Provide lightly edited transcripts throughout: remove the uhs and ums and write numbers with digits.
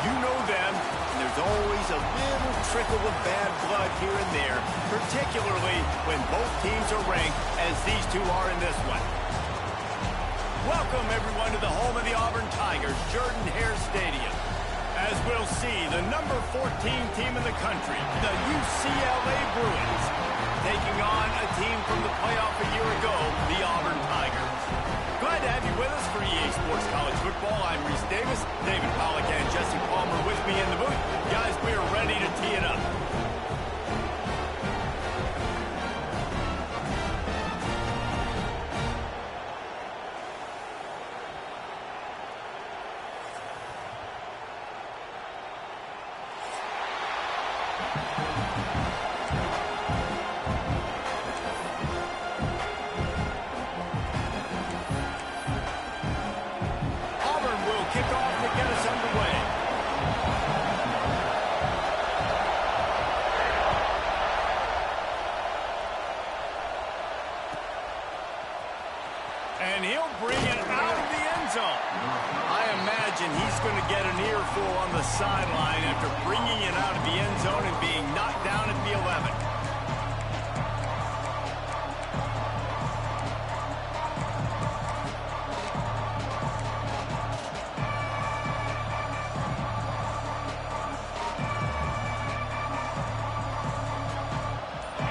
You know them, and there's always a little trickle of bad blood here and there, particularly when both teams are ranked as these two are in this one. Welcome, everyone, to the home of the Auburn Tigers, Jordan-Hare Stadium. As we'll see, the number 14 team in the country, the UCLA Bruins, taking on a team from the playoff a year ago, the Auburn Tigers. Glad to have you with us for EA Sports College Football. I'm Reese Davis, David Pollack, and Jesse Palmer with me in the booth. Guys, we are ready to tee it up. And he'll bring it out of the end zone. I imagine he's going to get an earful on the sideline after bringing it out of the end zone and being knocked down at the 11.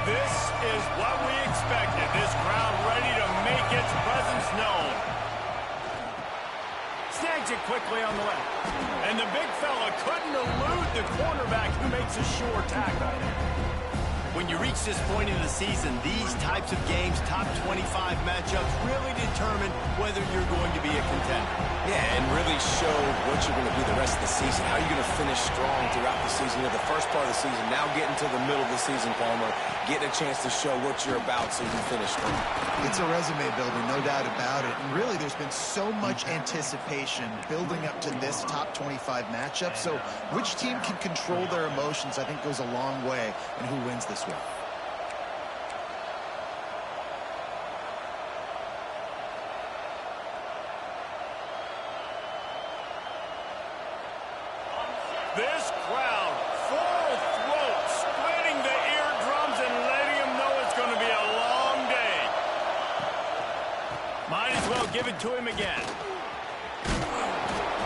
This is what we expected. This crowd ready to make its presence known. Snags it quickly on the left. And the big fella couldn't elude the cornerback who makes a sure tackle. When you reach this point in the season, these types of games, top 25 matchups, really determine whether you're going to be a contender. Yeah, and really show what you're going to be the rest of the season. How are you going to finish strong throughout the season? You know, the first part of the season, now getting to the middle of the season, Palmer, getting a chance to show what you're about so you can finish strong. It's a resume builder, no doubt about it. And really, there's been so much anticipation building up to this top 25 matchup. So which team can control their emotions, I think, goes a long way in who wins this one. This crowd, full throat, splitting the eardrums and letting them know it's going to be a long day. Might as well give it to him again.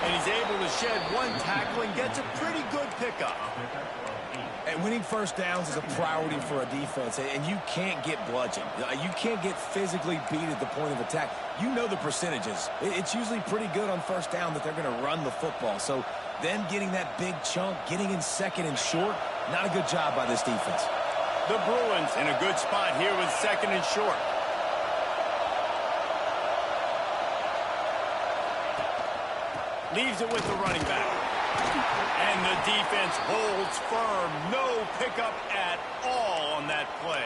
And he's able to shed one tackle and gets a pretty good pickup. And winning first downs is a priority for a defense, and you can't get bludgeoned. You can't get physically beat at the point of attack. You know the percentages. It's usually pretty good on first down that they're going to run the football. So them getting that big chunk, getting in second and short, not a good job by this defense. The Bruins in a good spot here with second and short. Leaves it with the running back. And the defense holds firm. No pickup at all on that play.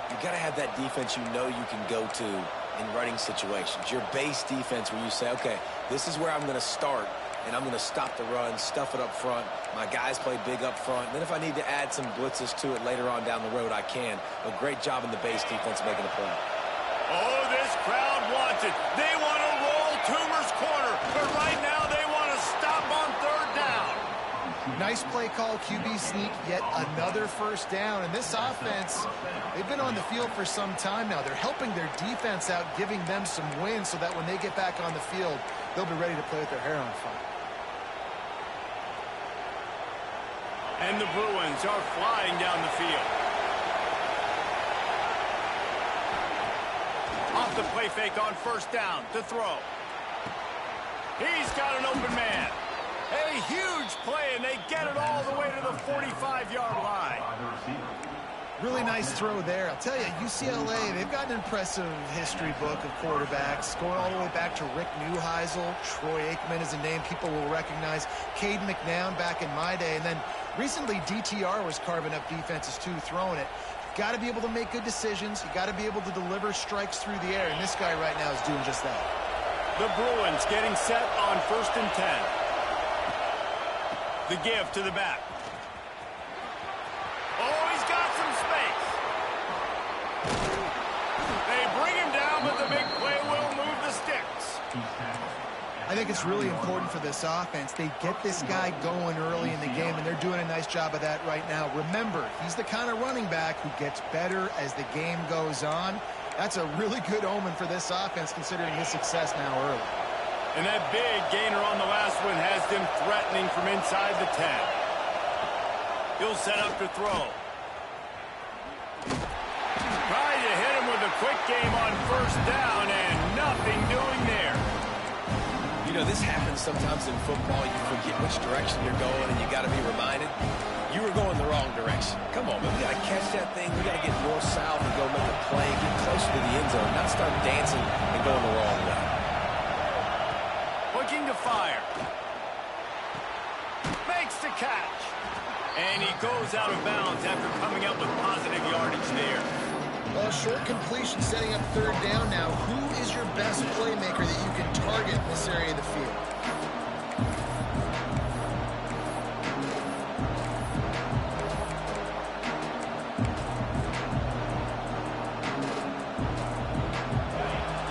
You got to have that defense you know you can go to in running situations. Your base defense where you say, okay, this is where I'm going to start, and I'm going to stop the run, stuff it up front. My guys play big up front. Then if I need to add some blitzes to it later on down the road, I can. A great job in the base defense making a play. Oh, this crowd wants it. They want to roll Toomer's corner, but right now they want to stop on third down. Nice play call, QB sneak, yet another first down. And this offense, they've been on the field for some time now. They're helping their defense out, giving them some wins so that when they get back on the field, they'll be ready to play with their hair on fire. And the Bruins are flying down the field. Off the play fake on first down to throw. He's got an open man. A huge play, and they get it all the way to the 45-yard line. Really nice throw there. I'll tell you, UCLA, they've got an impressive history book of quarterbacks, going all the way back to Rick Neuheisel. Troy Aikman is a name people will recognize. Caden McNown back in my day. And then recently, DTR was carving up defenses, too, throwing it. You've got to be able to make good decisions. You've got to be able to deliver strikes through the air, and this guy right now is doing just that. The Bruins getting set on 1st and 10. The give to the back. Oh, he's got some space. They bring him down, but the big play will move the sticks. I think think it's really important for this offense. They get this guy going early in the game, and they're doing a nice job of that right now. Remember, he's the kind of running back who gets better as the game goes on. That's a really good omen for this offense, considering his success now early. And that big gainer on the last one has them threatening from inside the 10. He'll set up to throw. Trying to hit him with a quick game on first down, and nothing doing there. You know, this happens sometimes in football. You forget which direction you're going, and you got to be reminded you were going the wrong direction. Come on, man. We got to catch that thing. We got to get north-south and go make a play, get closer to the end zone, not start dancing and going the wrong way. Looking to fire. Makes the catch. And he goes out of bounds after coming up with positive yardage there. Well, short completion setting up third down now. Who is your best playmaker that you can target in this area of the field?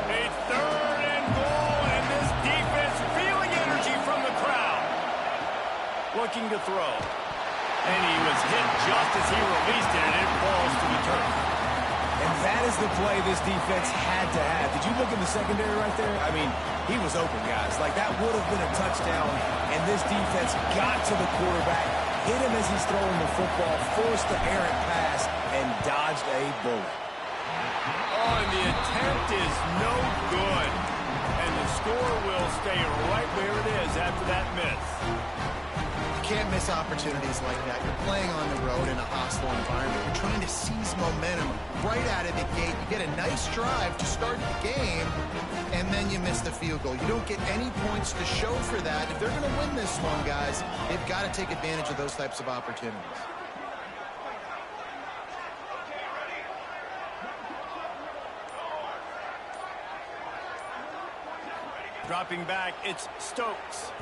A third and goal, and this defense feeling energy from the crowd. Looking to throw. And he was hit just as he released it, and it falls to the turf. And that is the play this defense had to have. Did you look in the secondary right there? I mean, he was open, guys. Like, that would have been a touchdown, and this defense got to the quarterback, hit him as he's throwing the football, forced the errant pass, and dodged a bullet. Oh, and the attempt is no good. And the score will stay right where it is after that miss. Can't miss opportunities like that. You're playing on the road in a hostile environment. You're trying to seize momentum right out of the gate. You get a nice drive to start the game, and then you miss the field goal. You don't get any points to show for that. If they're going to win this one, guys, they've got to take advantage of those types of opportunities. Dropping back, it's Stokes.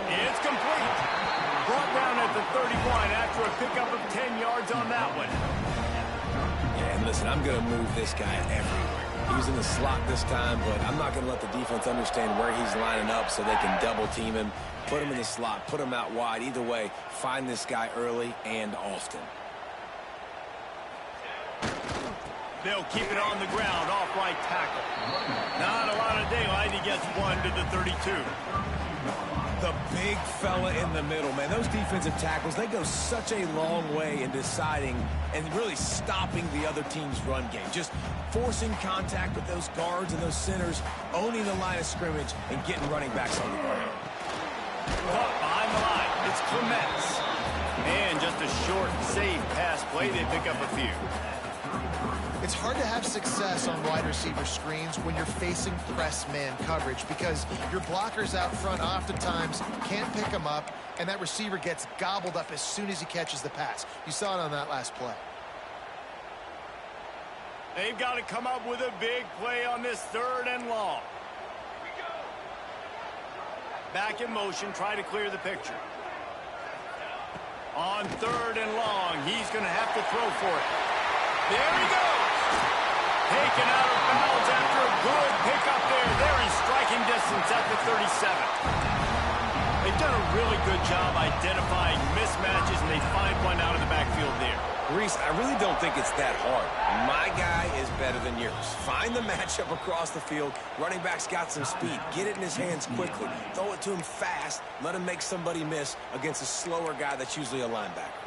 It's complete. Brought down at the 31 after a pickup of 10 yards on that one. Yeah, and listen, I'm going to move this guy everywhere. He's in the slot this time, but I'm not going to let the defense understand where he's lining up so they can double team him, put him in the slot, put him out wide. Either way, find this guy early and often. They'll keep it on the ground, off right tackle. Not a lot of daylight. He gets one to the 32. The big fella in the middle, man. Those defensive tackles, they go such a long way in deciding and really stopping the other team's run game. Just forcing contact with those guards and those centers, owning the line of scrimmage, and getting running backs on the ground. Caught behind the line. It's Clements. And just a short, safe pass play. They pick up a few. It's hard to have success on wide receiver screens when you're facing press man coverage because your blockers out front oftentimes can't pick them up, and that receiver gets gobbled up as soon as he catches the pass. You saw it on that last play. They've got to come up with a big play on this third and long. Back in motion, try to clear the picture. On third and long, he's going to have to throw for it. There he goes. Taken out of bounds after a good pickup there. They're in striking distance at the 37. They've done a really good job identifying mismatches, and they find one out of the backfield there. Reese, I really don't think it's that hard. My guy is better than yours. Find the matchup across the field. Running back's got some speed. Get it in his hands quickly. Throw it to him fast. Let him make somebody miss against a slower guy that's usually a linebacker.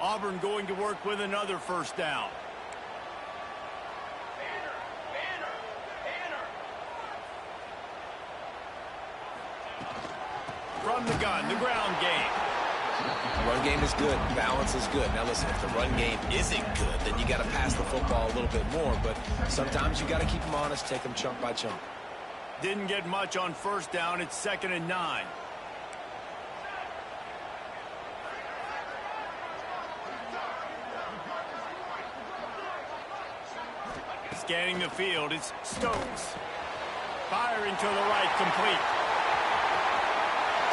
Auburn going to work with another first down. From the gun, the ground game. Run game is good. Balance is good. Now listen, if the run game isn't good, then you got to pass the football a little bit more. But sometimes you got to keep them honest, take them chunk by chunk. Didn't get much on first down. It's 2nd and 9. Scanning the field, it's Stokes. Firing to the right, complete.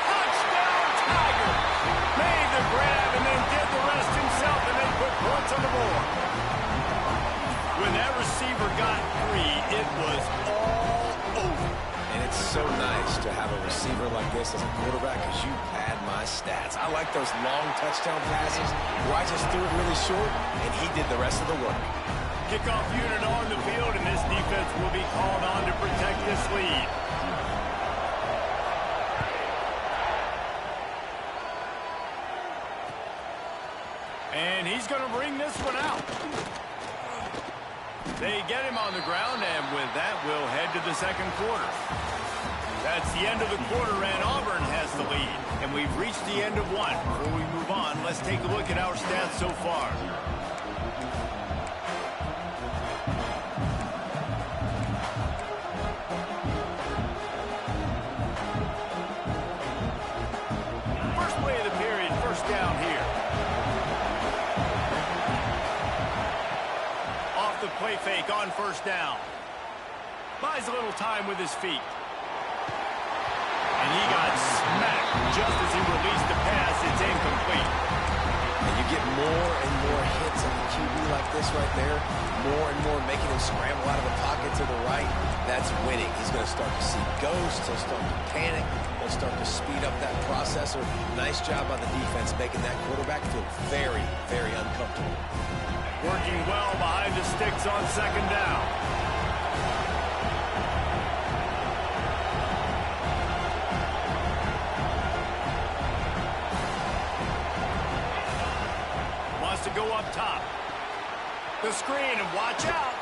Touchdown, Tiger! Made the grab and then did the rest himself and then put points on the board. when that receiver got free, it was all over. And it's so nice to have a receiver like this as a quarterback because you pad my stats. I like those long touchdown passes where I just threw it really short and he did the rest of the work. Kickoff unit on the field, and this defense will be called on to protect this lead. And he's going to bring this one out. They get him on the ground, and with that, we'll head to the second quarter. That's the end of the quarter, and Auburn has the lead. And we've reached the end of one. Before we move on, let's take a look at our stats so far. First play of the period, first down here. Off the play fake on first down. Buys a little time with his feet. And he got smacked just as he released the pass. It's incomplete. And you get more and more hits on the QB like this right there. More and more making him scramble out of the pocket to the right. That's winning. He's going to start to see ghosts. He'll start to panic. He'll start to speed up that processor. Nice job by the defense making that quarterback feel very, very uncomfortable. Working well behind the sticks on second down. To go up top. The screen, and watch out.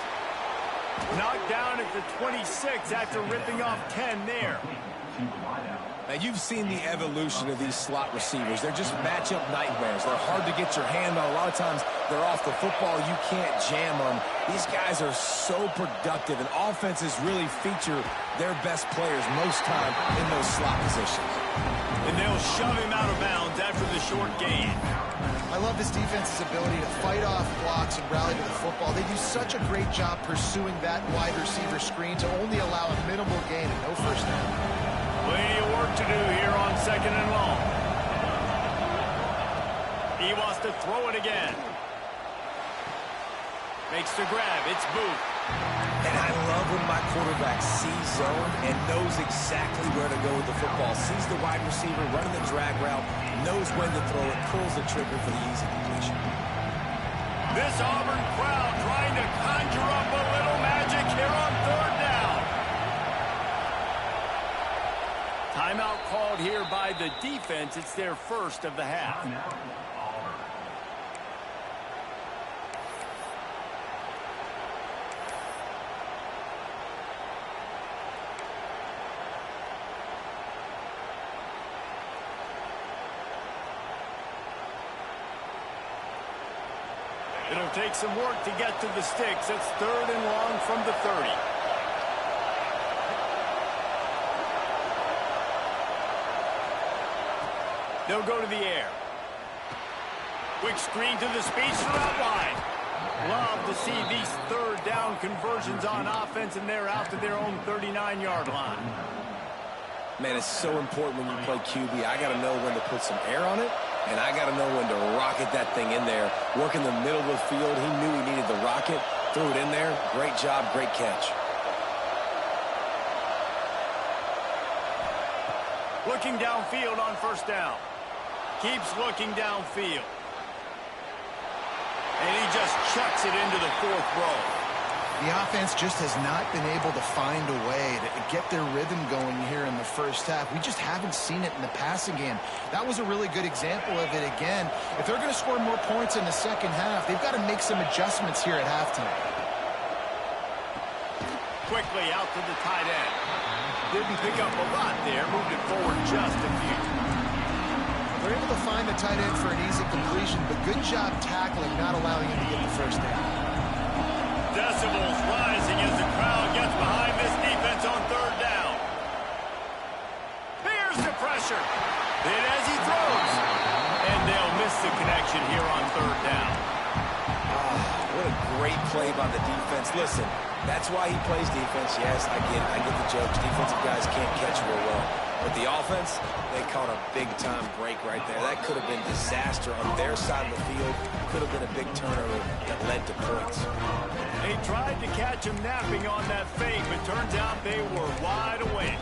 Knocked down at the 26 after ripping off 10 there. Now, you've seen the evolution of these slot receivers. They're just matchup nightmares. They're hard to get your hand on. A lot of times, they're off the football. You can't jam them. These guys are so productive, and offenses really feature their best players most time in those slot positions. And they'll shove him out of bounds after the short gain. I love this defense's ability to fight off blocks and rally to the football. They do such a great job pursuing that wide receiver screen to only allow a minimal gain and no first down. Plenty of work to do here on second and long. He wants to throw it again. Makes the grab. It's Booth. And I love when my quarterback sees zone and knows exactly where to go with the football. Sees the wide receiver running the drag route, knows when to throw it, pulls the trigger for the easy completion. This Auburn crowd trying to conjure up a little magic here on third down. Timeout called here by the defense. It's their first of the half. It'll take some work to get to the sticks. It's third and long from the 30. They'll go to the air. Quick screen to the speedster out wide. Love to see these third down conversions on offense, and they're out to their own 39-yard line. Man, it's so important when you play QB. I got to know when to put some air on it, and I got to know when to rocket that thing in there. Work in the middle of the field. He knew he needed the rocket. Threw it in there. Great job, great catch. Looking downfield on first down. Keeps looking downfield. And he just chucks it into the fourth row. The offense just has not been able to find a way to get their rhythm going here in the first half. We just haven't seen it in the passing game. That was a really good example of it again. If they're going to score more points in the second half, they've got to make some adjustments here at halftime. Quickly out to the tight end. Didn't pick up a lot there. Moved it forward just a few. They're able to find the tight end for an easy completion, but good job tackling, not allowing him to get the first down. Decibels rising as the crowd gets behind this defense on third down. Here's the pressure. And as he throws. And they'll miss the connection here on third down. What a great play by the defense. Listen, that's why he plays defense. Yes, I get the jokes. Defensive guys can't catch real well. But the offense, they caught a big-time break right there. That could have been disaster on their side of the field. Could have been a big turnover that led to points. They tried to catch him napping on that fake, but turns out they were wide awake.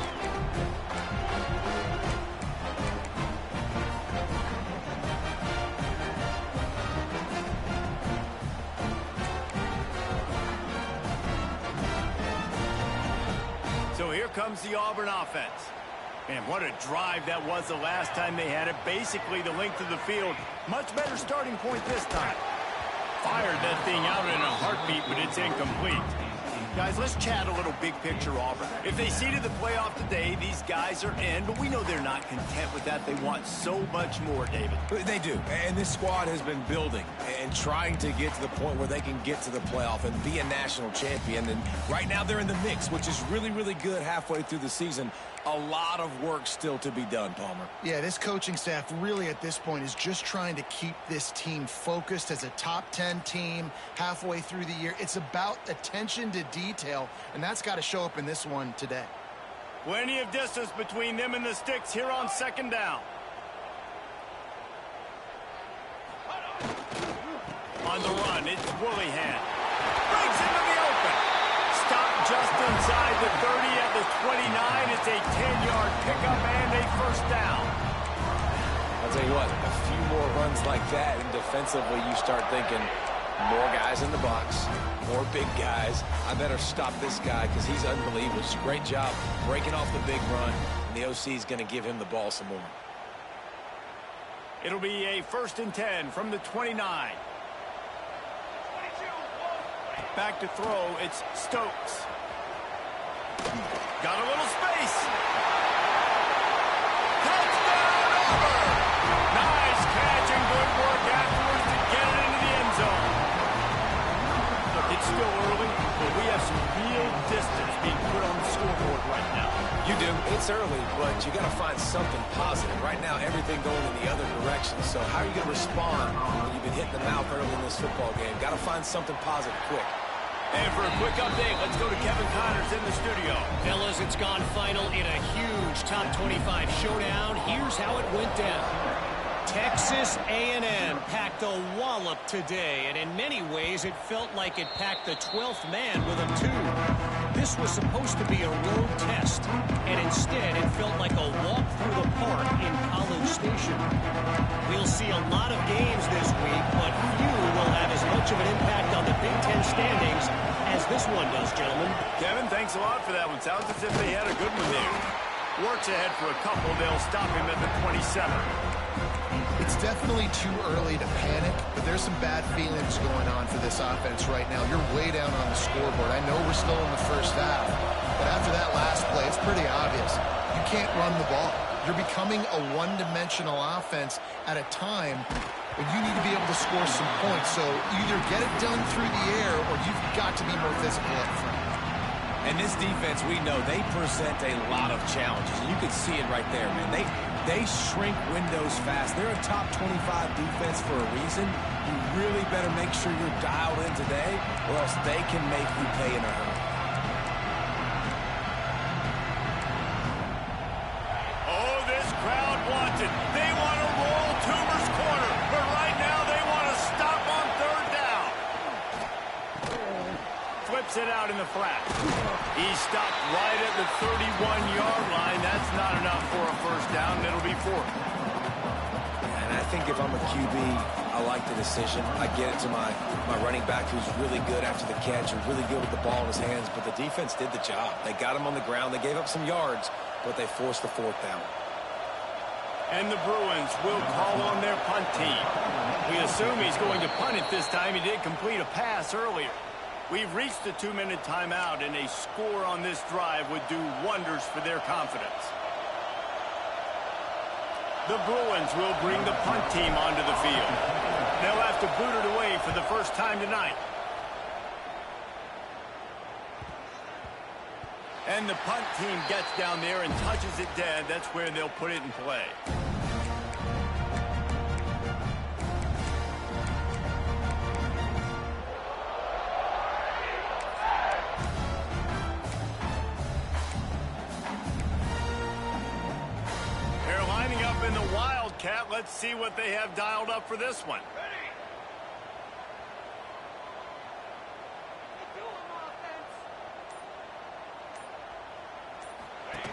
So here comes the Auburn offense. And what a drive that was the last time they had it. Basically the length of the field. Much better starting point this time. Fired that thing out in a heartbeat, but it's incomplete. Guys, let's chat a little big picture Auburn. If they seeded the playoff today, these guys are in, but we know they're not content with that. They want so much more, David. They do, and this squad has been building and trying to get to the point where they can get to the playoff and be a national champion. And right now they're in the mix, which is really, really good halfway through the season. A lot of work still to be done, Palmer. Yeah, this coaching staff really at this point is just trying to keep this team focused as a top 10 team halfway through the year. It's about attention to detail, and that's got to show up in this one today. Plenty of distance between them and the sticks here on second down. On the run, it's Woolihan. Breaks into the open. Stopped just inside the 30 at the 29. It's a 10-yard pickup and a first down. I'll tell you what, a few more runs like that, and defensively you start thinking more guys in the box, more big guys. I better stop this guy because he's unbelievable. It's a great job breaking off the big run, and the OC is going to give him the ball some more. It'll be a 1st and 10 from the 29. Back to throw, it's Stokes. Got a little space. Touchdown, Auburn! Nice catch and good work afterwards to get it into the end zone. Look, it's still early, but we have some real distance being put on the scoreboard right now. You do. It's early, but you got to find something positive. Right now, everything going in the other direction. So how are you going to respond when you've been hit in the mouth early in this football game? Got to find something positive quick. And for a quick update, let's go to Kevin Connors in the studio. Fellas, it's gone final in a huge top 25 showdown. Here's how it went down. Texas A&M packed a wallop today, and in many ways it felt like it packed the 12th man with them too. This was supposed to be a road test, and instead it felt like a walk through the park in College Station. We'll see a lot of games this week, but few will have as much of an impact on the Big Ten standings as this one does, gentlemen. Kevin, thanks a lot for that one. Sounds as if they had a good one there. Works ahead for a couple. They'll stop him at the 27. It's definitely too early to panic, but there's some bad feelings going on for this offense right now. You're way down on the scoreboard. I know we're still in the first half, but after that last play, it's pretty obvious. You can't run the ball. You're becoming a one-dimensional offense at a time when you need to be able to score some points. So either get it done through the air or you've got to be more physical up front. And this defense, we know, they present a lot of challenges. And you can see it right there, man. They shrink windows fast. They're a top 25 defense for a reason. You really better make sure you're dialed in today, or else they can make you pay in a hurry. Oh, this crowd wants it. They want to roll Toomer's corner, but right now they want to stop on 3rd down. Flips it out in the flat. He stopped right at the 31-yard line. That's not enough for a first down. It'll be 4th. And I think if I'm a QB, I like the decision. I get it to my running back who's really good after the catch and really good with the ball in his hands, but the defense did the job. They got him on the ground. They gave up some yards, but they forced the 4th down. And the Bruins will call on their punt team. We assume he's going to punt it this time. He did complete a pass earlier. We've reached the 2-minute timeout, and a score on this drive would do wonders for their confidence. The Bruins will bring the punt team onto the field. They'll have to boot it away for the first time tonight. And the punt team gets down there and touches it dead. That's where they'll put it in play. They're lining up in the Wildcat. Let's see what they have dialed up for this one.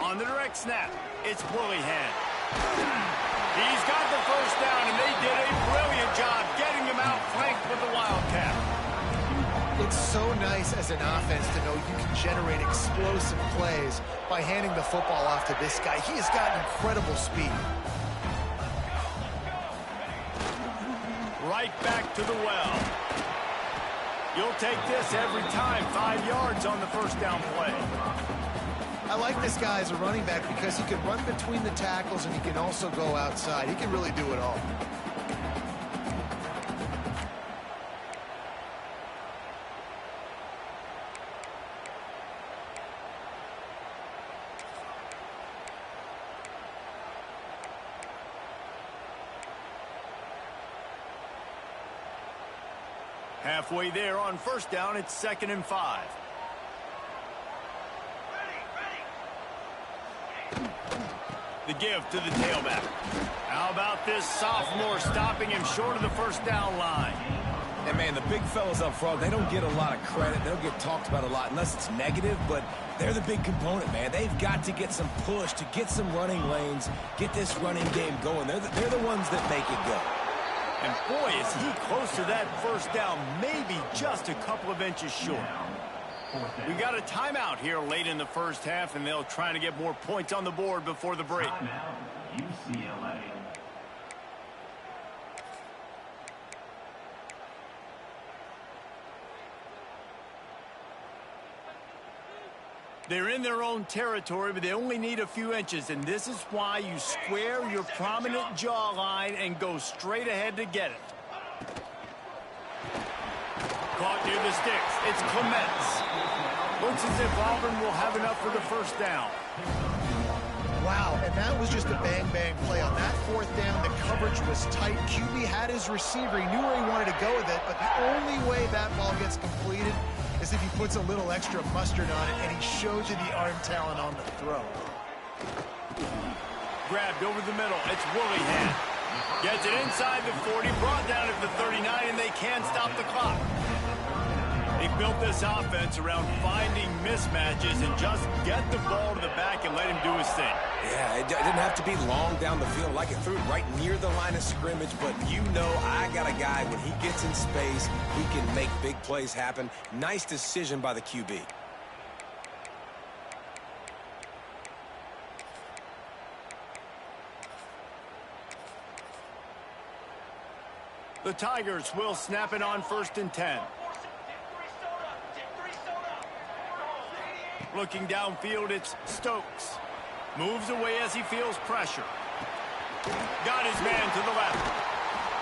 On the direct snap, it's Willingham. He's got the first down, and they did a brilliant job getting him out flanked with the Wildcat. It's so nice as an offense to know you can generate explosive plays by handing the football off to this guy. He has got incredible speed. Right back to the well. You'll take this every time. 5 yards on the first down play. I like this guy as a running back because he can run between the tackles and he can also go outside. He can really do it all. Halfway there on first down, it's 2nd and 5. The give to the tailback. How about this sophomore stopping him short of the first down line? And, man, the big fellas up front, they don't get a lot of credit. They don't get talked about a lot unless it's negative, but they're the big component, man. They've got to get some push, to get some running lanes, get this running game going. They're the ones that make it go. And, boy, is he close to that first down, maybe just a couple of inches short. We got a timeout here late in the first half, and they'll try to get more points on the board before the break. UCLA. They're in their own territory, but they only need a few inches, and this is why you square your prominent jawline and go straight ahead to get it. Caught near the sticks. It's Clements. Looks as if Auburn will have enough for the first down. Wow, and that was just a bang-bang play. On that fourth down, the coverage was tight. QB had his receiver. He knew where he wanted to go with it, but the only way that ball gets completed is if he puts a little extra mustard on it, and he shows you the arm talent on the throw. Grabbed over the middle. It's Willingham. Gets it inside the 40, brought down at the 39, and they can't stop the clock. They built this offense around finding mismatches and just get the ball to the back and let him do his thing. Yeah, it didn't have to be long down the field. Like it threw it right near the line of scrimmage, but you know I got a guy, when he gets in space, he can make big plays happen. Nice decision by the QB. The Tigers will snap it on 1st and 10. Looking downfield, it's Stokes. Moves away as he feels pressure. Got his man to the left.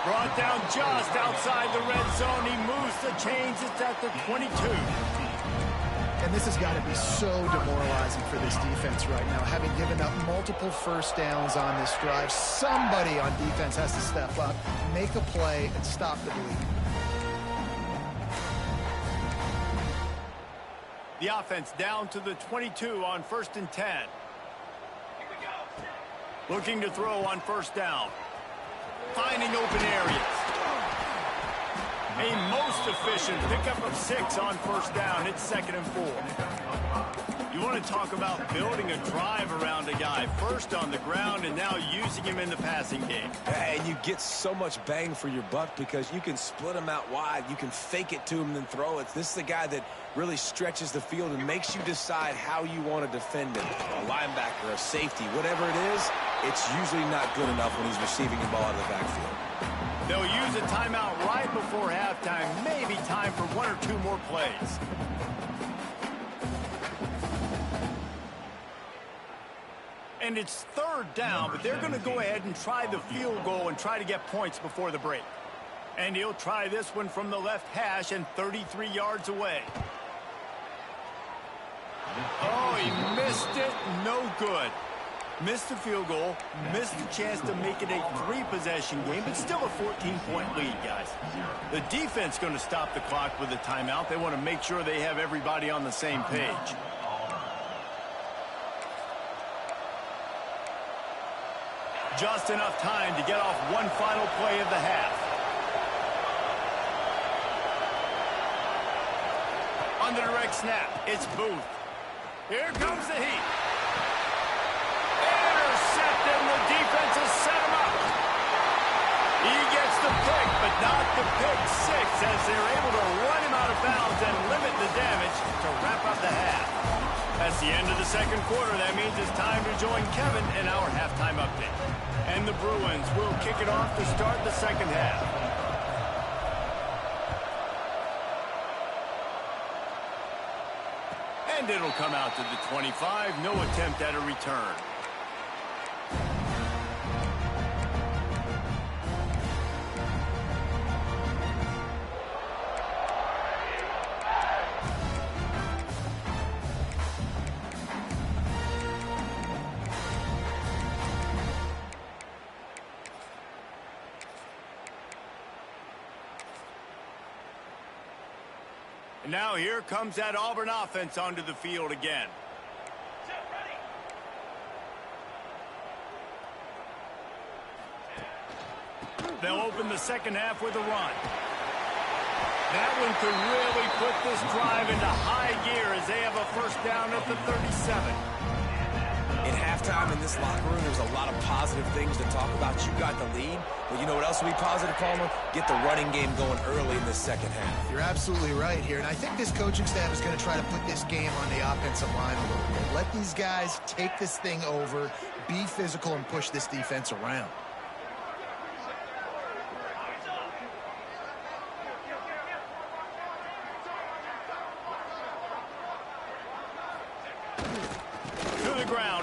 Brought down just outside the red zone. He moves the chains. It's at the 22. And this has got to be so demoralizing for this defense right now. Having given up multiple first downs on this drive, somebody on defense has to step up, make a play, and stop the bleed. The offense down to the 22 on 1st and 10. Looking to throw on first down. Finding open areas. A most efficient pickup of 6 on first down. It's 2nd and 4. You want to talk about building a drive around a guy. First on the ground and now using him in the passing game. And you get so much bang for your buck because you can split him out wide. You can fake it to him and then throw it. This is the guy that really stretches the field and makes you decide how you want to defend him. A linebacker, a safety, whatever it is, it's usually not good enough when he's receiving the ball out of the backfield. They'll use a timeout right before halftime. Maybe time for 1 or 2 more plays. And it's 3rd down, but they're going to go ahead and try the field goal and try to get points before the break. And he'll try this one from the left hash and 33 yards away. Oh, he missed it. No good. Missed the field goal, missed the chance to make it a 3-possession game, but still a 14-point lead, guys. The defense going to stop the clock with a timeout. They want to make sure they have everybody on the same page. Just enough time to get off one final play of the half. On the direct snap, it's Booth. Here comes the heat. Not the pick six as they're able to run him out of bounds and limit the damage to wrap up the half. That's the end of the second quarter. That means it's time to join Kevin in our halftime update. And the Bruins will kick it off to start the second half. And it'll come out to the 25. No attempt at a return. Now here comes that Auburn offense onto the field again. They'll open the second half with a run. That one could really put this drive into high gear as they have a first down at the 37. At halftime in this locker room, there's a lot of positive things to talk about. You got the lead, but you know what else will be positive, Palmer? Get the running game going early in the second half. You're absolutely right here, and I think this coaching staff is going to try to put this game on the offensive line a little bit. Let these guys take this thing over, be physical, and push this defense around.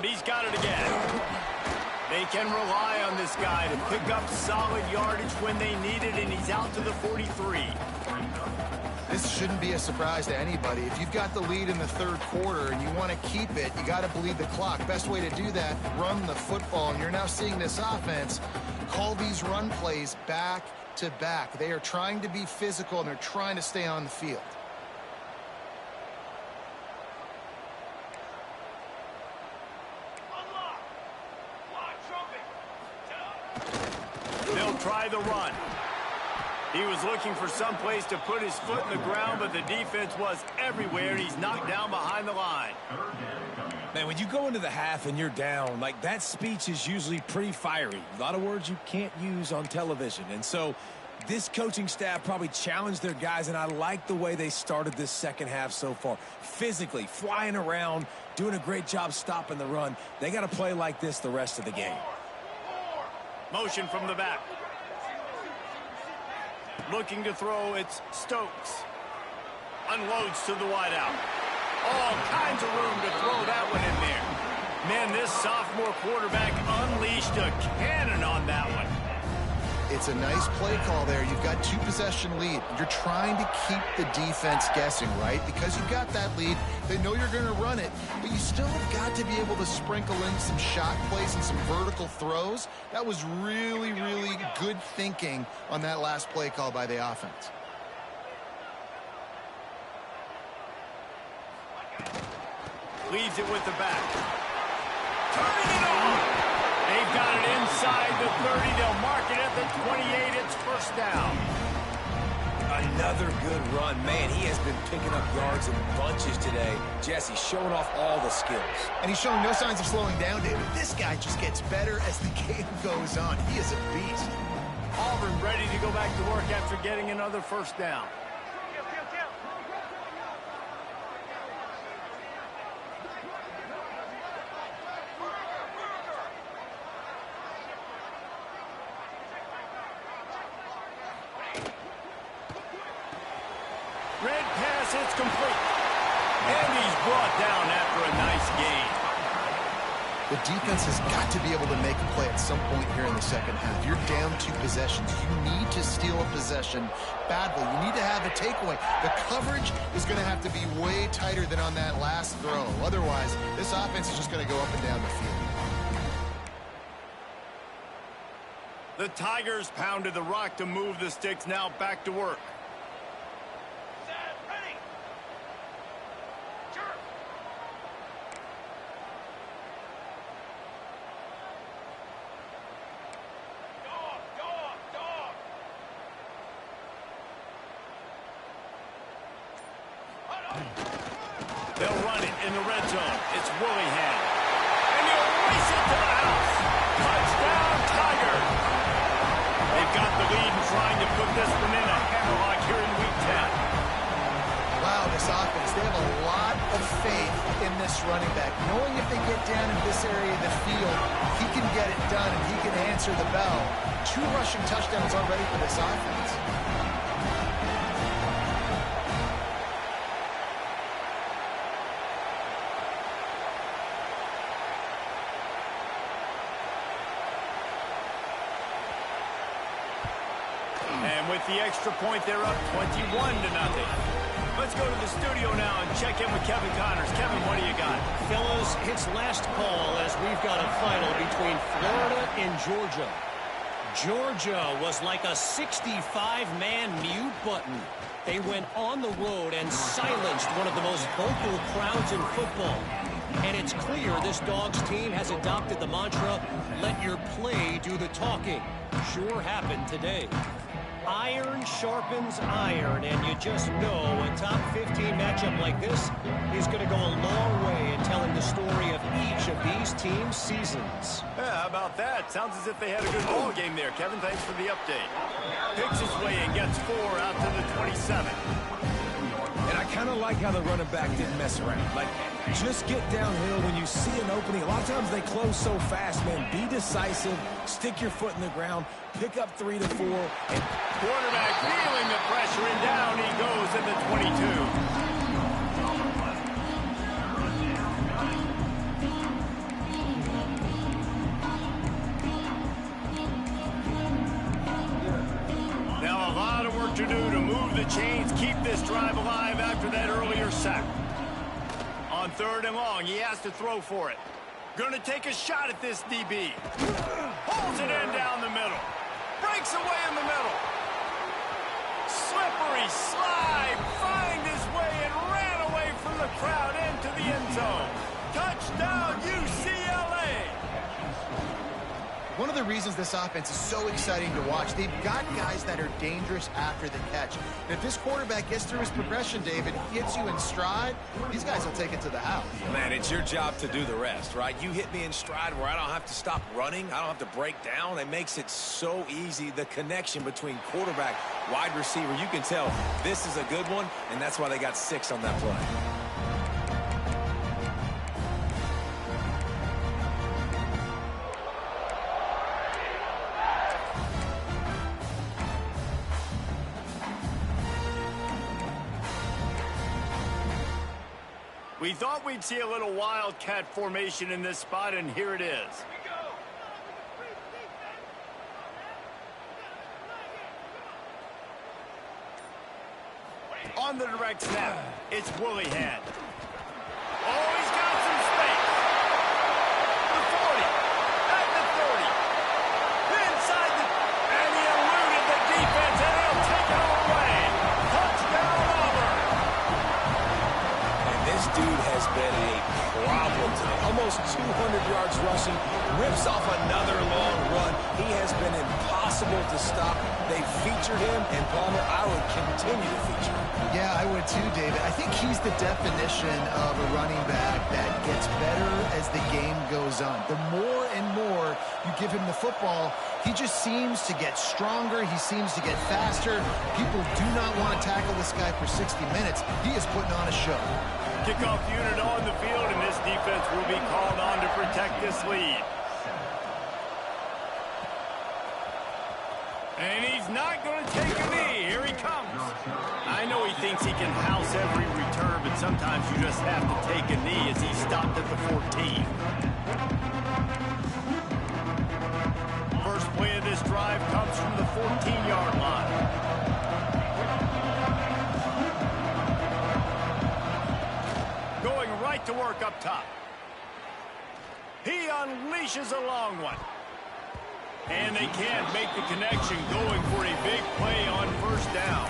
He's got it again. They can rely on this guy to pick up solid yardage when they need it, and he's out to the 43. This shouldn't be a surprise to anybody. If you've got the lead in the third quarter and you want to keep it, you got to bleed the clock. Best way to do that, run the football. And you're now seeing this offense call these run plays back to back. They are trying to be physical, and they're trying to stay on the field. Try the run. He was looking for some place to put his foot in the ground, but the defense was everywhere, and he's knocked down behind the line. Man, when you go into the half and you're down, like, that speech is usually pretty fiery. A lot of words you can't use on television. And so this coaching staff probably challenged their guys, and I like the way they started this second half so far. Physically, flying around, doing a great job stopping the run. They got to play like this the rest of the game. Motion from the back. Looking to throw, it's Stokes. Unloads to the wideout. All kinds of room to throw that one in there. Man, this sophomore quarterback unleashed a cannon on that one. It's a nice play call there. You've got two-possession lead. You're trying to keep the defense guessing, right? Because you've got that lead, they know you're going to run it, but you still have got to be able to sprinkle in some shot plays and some vertical throws. That was really, really good thinking on that last play call by the offense. Leaves it with the back. Turning it on! They've got it inside the 30. They'll mark it at the 28. It's first down. Another good run. Man, he has been picking up yards in bunches today. Jesse showing off all the skills. And he's showing no signs of slowing down, David. This guy just gets better as the game goes on. He is a beast. Auburn ready to go back to work after getting another first down. Red pass, it's complete. And he's brought down after a nice gain. The defense has got to be able to make a play at some point here in the second half. You're down 2 possessions. You need to steal a possession badly. You need to have a takeaway. The coverage is going to have to be way tighter than on that last throw. Otherwise, this offense is just going to go up and down the field. The Tigers pounded the rock to move the sticks. Now back to work. They'll run it in the red zone. It's Willingham. And he'll race it to the house. Touchdown, Tigers. They've got the lead and trying to put this one in a hammerlock here in Week 10. Wow, this offense, they have a lot of faith in this running back, knowing if they get down in this area of the field, he can get it done and he can answer the bell. 2 rushing touchdowns already for this offense. And with the extra point, they're up 21-0. Let's go to the studio now and check in with Kevin Connors. Kevin, what do you got? Fellas, it's last call as we've got a final between Florida and Georgia. Georgia was like a 65-man mute button. They went on the road and silenced one of the most vocal crowds in football. And it's clear this Dogs team has adopted the mantra, let your play do the talking. Sure happened today. Iron sharpens iron, and you just know a top 15 matchup like this is going to go a long way in telling the story of each of these teams' seasons. Yeah, how about that? Sounds as if they had a good ball game there. Kevin, thanks for the update. Picks his way and gets 4 out to the 27. And I kind of like how the running back didn't mess around. Like, just get downhill when you see an opening. A lot of times they close so fast, man. Be decisive, stick your foot in the ground, pick up 3 to 4. And quarterback feeling the pressure, and down he goes in the 22. Now a lot of work to do to move the chains, keep this drive alive after that earlier sack. On 3rd and long, he has to throw for it. Gonna take a shot at this DB. Holds it in down the middle. Breaks away in the middle. Slippery slide. Find his way and ran away from the crowd into the end zone. Touchdown, UCLA. One of the reasons this offense is so exciting to watch, they've got guys that are dangerous after the catch. And if this quarterback gets through his progression, David, gets you in stride, these guys will take it to the house. man, it's your job to do the rest, right? You hit me in stride where I don't have to stop running. I don't have to break down. It makes it so easy. The connection between quarterback, wide receiver, you can tell this is a good one, and that's why they got 6 on that play. We thought we'd see a little wildcat formation in this spot, and here it is. On the direct snap, it's Willihan. Oh, he's got some space. The 40, at the 30. Inside the, and he eluded the defense, and he'll take it all away. Touchdown, Auburn. And this dude has been a problem today. Almost 200 yards rushing, rips off another long run. He has been impossible to stop. They featured him, and Palmer, I would continue to feature him. Yeah, I would too, David. I think he's the definition of a running back that gets better as the game goes on. The more and more you give him the football, he just seems to get stronger. He seems to get faster. People do not want to tackle this guy for 60 minutes. He is putting on a show. Kickoff unit on the field, and this defense will be called on to protect this lead. And he's not going to take a knee. Here he comes. I know he thinks he can house every return, but sometimes you just have to take a knee as he stopped at the 14. First play of this drive comes from the 14-yard line. Going right to work up top. He unleashes a long one. And they can't make the connection, going for a big play on first down.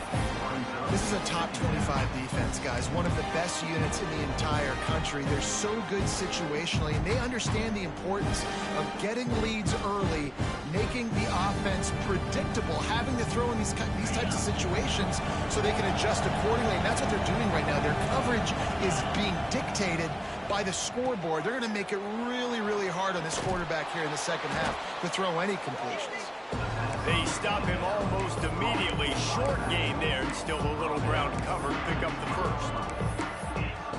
This is a top 25 defense, guys. One of the best units in the entire country. They're so good situationally, and they understand the importance of getting leads early, making the offense predictable, having to throw in these types of situations so they can adjust accordingly. And that's what they're doing right now. Their coverage is being dictated by the scoreboard. They're going to make it really, really hard on this quarterback here in the second half to throw any completions. They stop him almost immediately. Short gain there, and still a little ground to cover to pick up the first.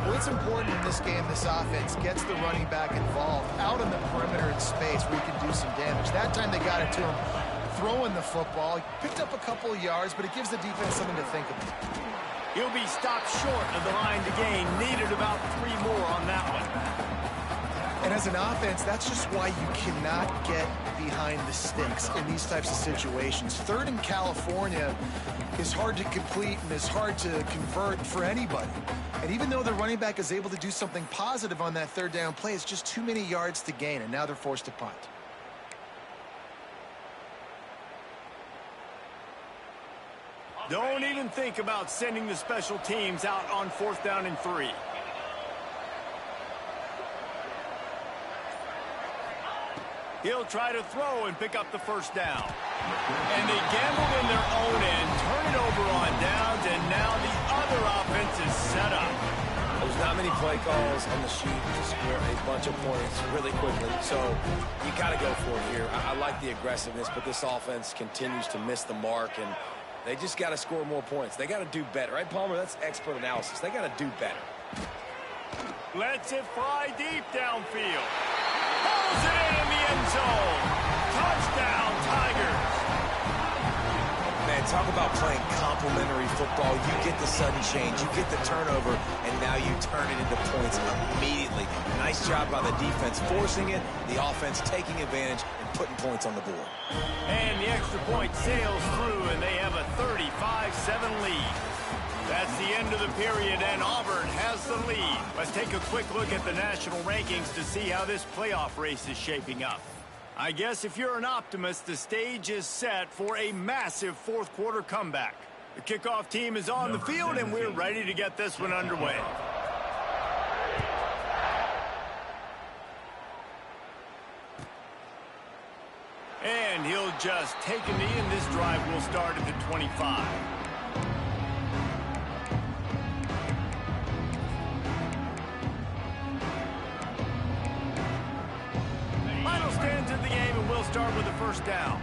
Well, it's important in this game this offense gets the running back involved out on the perimeter in space where he can do some damage. That time they got it to him throwing the football. He picked up a couple of yards, but it gives the defense something to think about. He'll be stopped short of the line to gain. Needed about 3 more on that one. And as an offense, that's just why you cannot get behind the sticks in these types of situations. Third in California is hard to complete and is hard to convert for anybody. And even though the running back is able to do something positive on that third down play, it's just too many yards to gain, and now they're forced to punt. Don't even think about sending the special teams out on 4th down and 3. He'll try to throw and pick up the first down. And they gambled in their own end, turn it over on downs, and now the other offense is set up. There's not many play calls on the sheet to score a bunch of points really quickly, so you got to go for it here. I like the aggressiveness, but this offense continues to miss the mark, and they just got to score more points. They got to do better, right, Palmer? That's expert analysis. They got to do better. Lets it fly deep downfield. Pulls it in the end zone. Touchdown, Tigers. Man, talk about playing complementary football. You get the sudden change, you get the turnover, and now you turn it into points immediately. Nice job by the defense forcing it, the offense taking advantage and putting points on the board. And the extra point sails through, and they have a 35-7 lead. That's the end of the period, and Auburn has the lead. Let's take a quick look at the national rankings to see how this playoff race is shaping up. I guess if you're an optimist, the stage is set for a massive fourth-quarter comeback. The kickoff team is on the field, and we're ready to get this one underway. And he'll just take a knee, and this drive will start at the 25. Final stands in the game, and we'll start with the first down.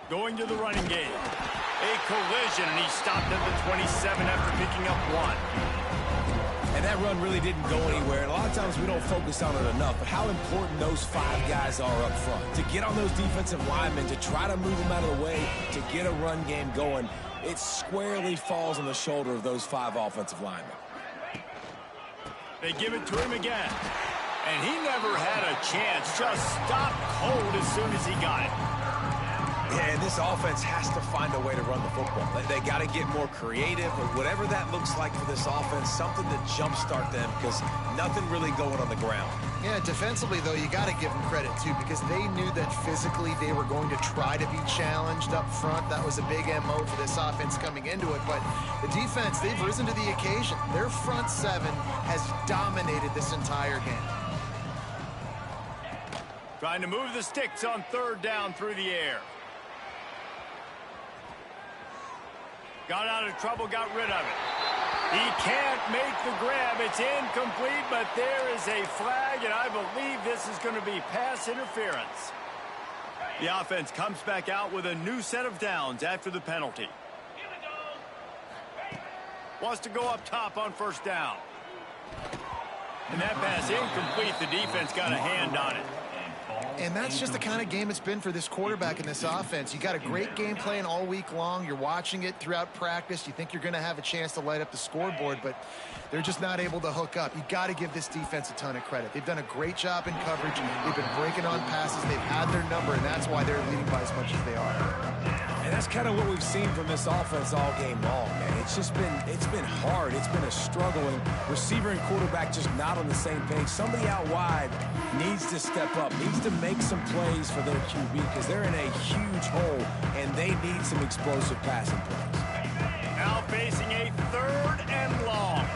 Going to the running game. A collision, and he stopped at the 27 after picking up 1. And that run really didn't go anywhere. And a lot of times we don't focus on it enough, but how important those 5 guys are up front. To get on those defensive linemen, to try to move them out of the way, to get a run game going, it squarely falls on the shoulder of those 5 offensive linemen. They give it to him again. And he never had a chance. Just stopped cold as soon as he got it. Yeah, and this offense has to find a way to run the football. They got to get more creative, or whatever that looks like for this offense, something to jumpstart them, because nothing really going on the ground. Yeah, defensively, though, you got to give them credit, too, because they knew that physically they were going to try to be challenged up front. That was a big MO for this offense coming into it. But the defense, they've risen to the occasion. Their front 7 has dominated this entire game. Trying to move the sticks on 3rd down through the air. Got out of trouble, got rid of it. He can't make the grab. It's incomplete, but there is a flag, and I believe this is going to be pass interference. The offense comes back out with a new set of downs after the penalty. Wants to go up top on 1st down. And that pass incomplete. The defense got a hand on it. And that's just the kind of game it's been for this quarterback in this offense. You got a great game plan all week long. You're watching it throughout practice. You think you're going to have a chance to light up the scoreboard, but they're just not able to hook up. You got to give this defense a ton of credit. They've done a great job in coverage. They've been breaking on passes. They've had their number, and that's why they're leading by as much as they are. And that's kind of what we've seen from this offense all game long, man. It's been hard. It's been a struggle, and receiver and quarterback just not on the same page. Somebody out wide needs to step up, needs to make some plays for their QB, because they're in a huge hole, and they need some explosive passing plays. Now facing a 3rd and long.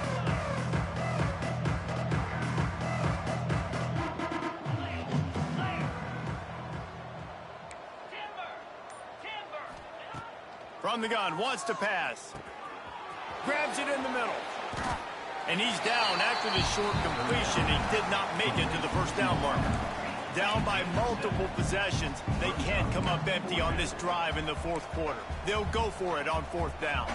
From the gun, wants to pass. Grabs it in the middle. And he's down after the short completion. He did not make it to the first down marker. Down by multiple possessions. They can't come up empty on this drive in the fourth quarter. They'll go for it on fourth down.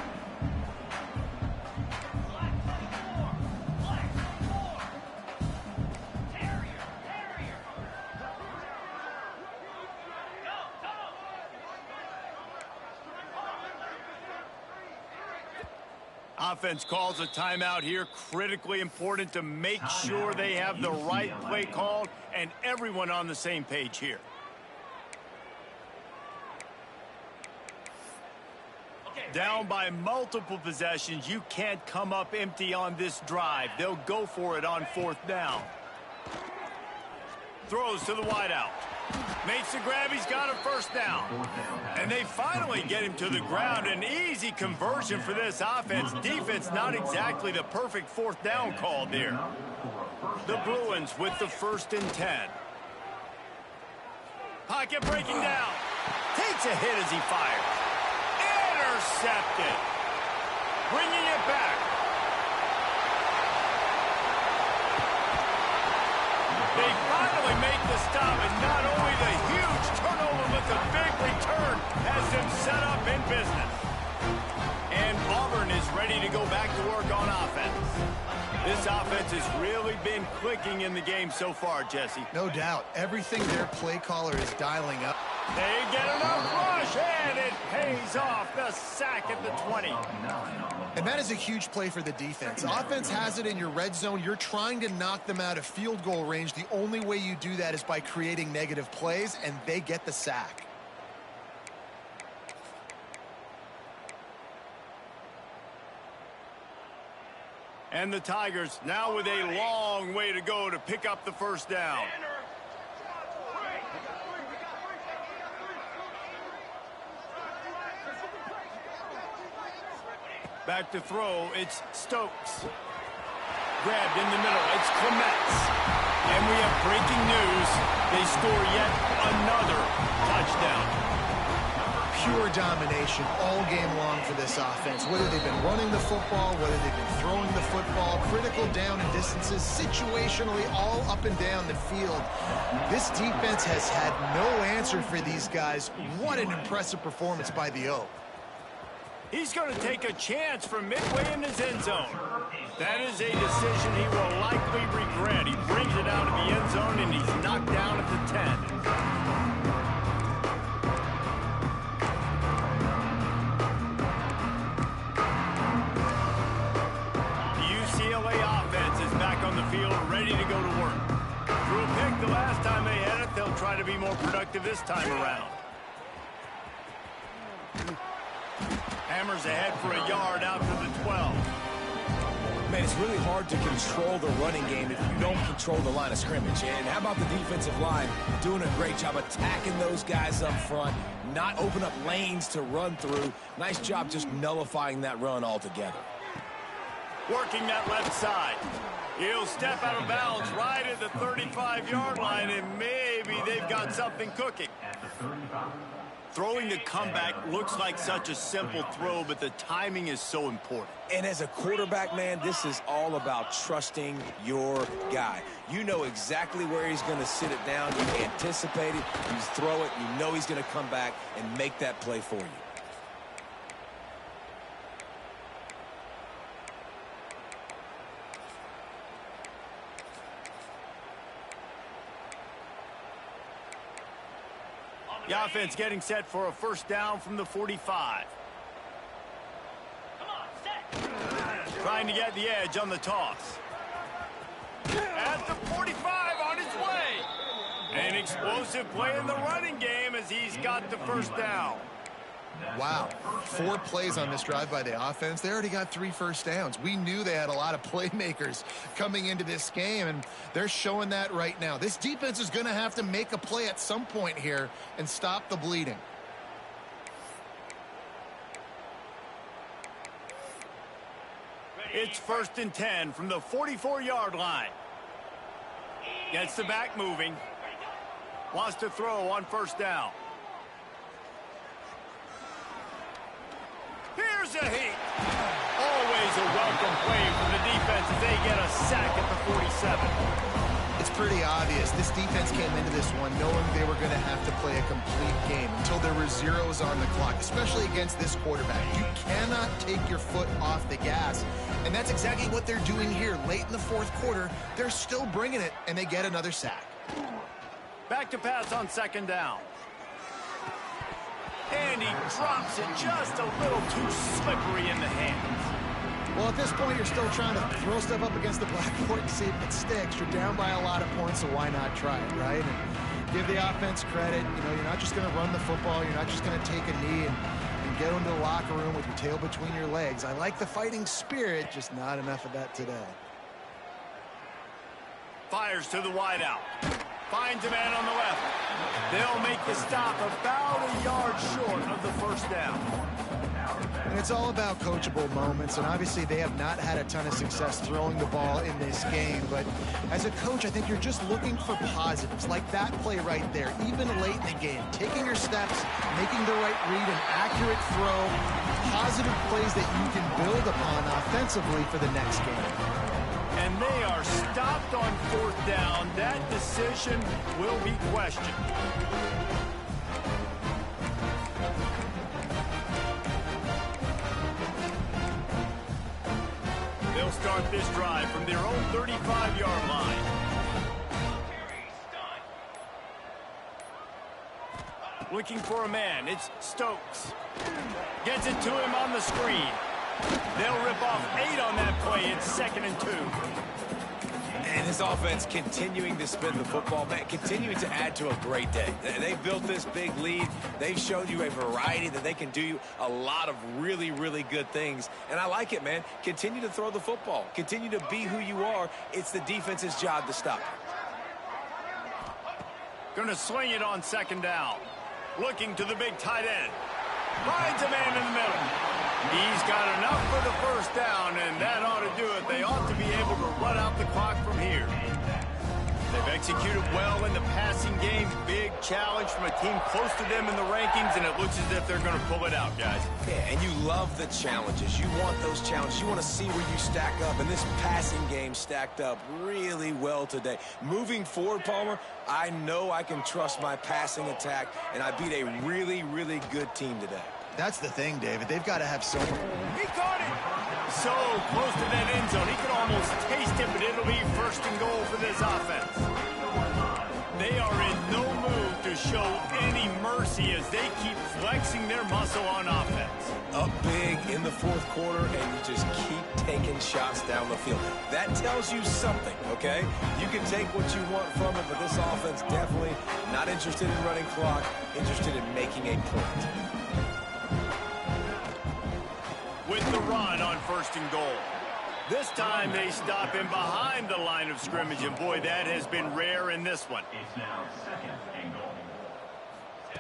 Offense calls a timeout here. Critically important to make sure they have the right play called and everyone on the same page here. Down by multiple possessions. You can't come up empty on this drive. They'll go for it on fourth down. Throws to the wideout. Makes the grab. He's got a first down. And they finally get him to the ground. An easy conversion for this offense. Defense not exactly the perfect fourth down call there. The Bruins with the 1st and 10. Pocket breaking down. Takes a hit as he fires. Intercepted. Bringing it back. They finally make the stop, and not only the huge turnover, but the big return has them set up in business. And Auburn is ready to go back to work on offense. This offense has really been clicking in the game so far, Jesse. No doubt. Everything their play caller is dialing up. They get enough rush, and it pays off. The sack at the 20. And that is a huge play for the defense. Offense has it in your red zone. You're trying to knock them out of field goal range. The only way you do that is by creating negative plays, and they get the sack. And the Tigers now with a long way to go to pick up the first down. Back to throw, it's Stokes. Grabbed in the middle, it's Clements. And we have breaking news. They score yet another touchdown. Pure domination all game long for this offense. Whether they've been running the football, whether they've been throwing the football, critical down and distances, situationally all up and down the field. This defense has had no answer for these guys. What an impressive performance by the O. He's going to take a chance from midway in his end zone. That is a decision he will likely regret. He brings it out of the end zone, and he's knocked down at the 10. Field ready to go to work. Threw a pick the last time they had it. They'll try to be more productive this time around. Hammers ahead for a yard out to the 12. Man, it's really hard to control the running game if you don't control the line of scrimmage. And how about the defensive line doing a great job attacking those guys up front, not open up lanes to run through. Nice job just nullifying that run altogether. Working that left side. He'll step out of bounds right at the 35-yard line, and maybe they've got something cooking. Throwing the comeback looks like such a simple throw, but the timing is so important. And as a quarterback, man, this is all about trusting your guy. You know exactly where he's going to sit it down. You anticipate it. You throw it. You know he's going to come back and make that play for you. The offense getting set for a first down from the 45. Trying to get the edge on the toss. At the 45 on his way. An explosive play in the running game as he's got the first down. Wow, 4 plays on this drive by the offense. They already got 3 first downs. We knew they had a lot of playmakers coming into this game, and they're showing that right now. This defense is going to have to make a play at some point here and stop the bleeding. It's 1st and 10 from the 44-yard line. Gets the back moving. Wants to throw on first down. Here's a heat. Always a welcome play for the defense as they get a sack at the 47. It's pretty obvious. This defense came into this one knowing they were going to have to play a complete game until there were zeros on the clock, especially against this quarterback. You cannot take your foot off the gas, and that's exactly what they're doing here. Late in the fourth quarter, they're still bringing it, and they get another sack. Back to pass on second down. And he drops it just a little too slippery in the hands. Well, at this point, you're still trying to throw stuff up against the blackboard and see if it sticks. You're down by a lot of points, so why not try it, right? And give the offense credit. You know, you're not just going to run the football. You're not just going to take a knee and get into the locker room with your tail between your legs. I like the fighting spirit, just not enough of that today. Fires to the wideout. Finds a man on the left. They'll make the stop about a yard short of the first down. And it's all about coachable moments, and obviously they have not had a ton of success throwing the ball in this game, but as a coach, I think you're just looking for positives, like that play right there, even late in the game. Taking your steps, making the right read, an accurate throw, positive plays that you can build upon offensively for the next game. And they are stopped on fourth down. That decision will be questioned. They'll start this drive from their own 35-yard line. Looking for a man. It's Stokes. Gets it to him on the screen. They'll rip off 8 on that play. It's 2nd and 2. And this offense continuing to spin the football, man, continuing to add to a great day. They've built this big lead. They've showed you a variety that they can do a lot of really, really good things. And I like it, man. Continue to throw the football. Continue to be who you are. It's the defense's job to stop. Going to swing it on second down. Looking to the big tight end. Finds a man in the middle. He's got enough for the first down, and that ought to do it. They ought to be able to run out the clock from here. They've executed well in the passing game. Big challenge from a team close to them in the rankings, and it looks as if they're going to pull it out, guys. Yeah, and you love the challenges. You want those challenges. You want to see where you stack up, and this passing game stacked up really well today. Moving forward, Palmer, I know I can trust my passing attack, and I beat a really, really good team today. That's the thing, David. They've got to have so... He caught it! So close to that end zone. He could almost taste it, but it'll be 1st and goal for this offense. They are in no mood to show any mercy as they keep flexing their muscle on offense. Up big in the fourth quarter, and you just keep taking shots down the field. That tells you something, okay? You can take what you want from it, but this offense definitely not interested in running clock, interested in making a point. With the run on 1st and goal. This time they stop him behind the line of scrimmage, and boy, that has been rare in this one. It's now 2nd and goal.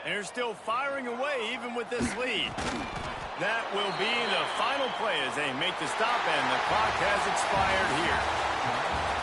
And they're still firing away even with this lead. That will be the final play as they make the stop, and the clock has expired here.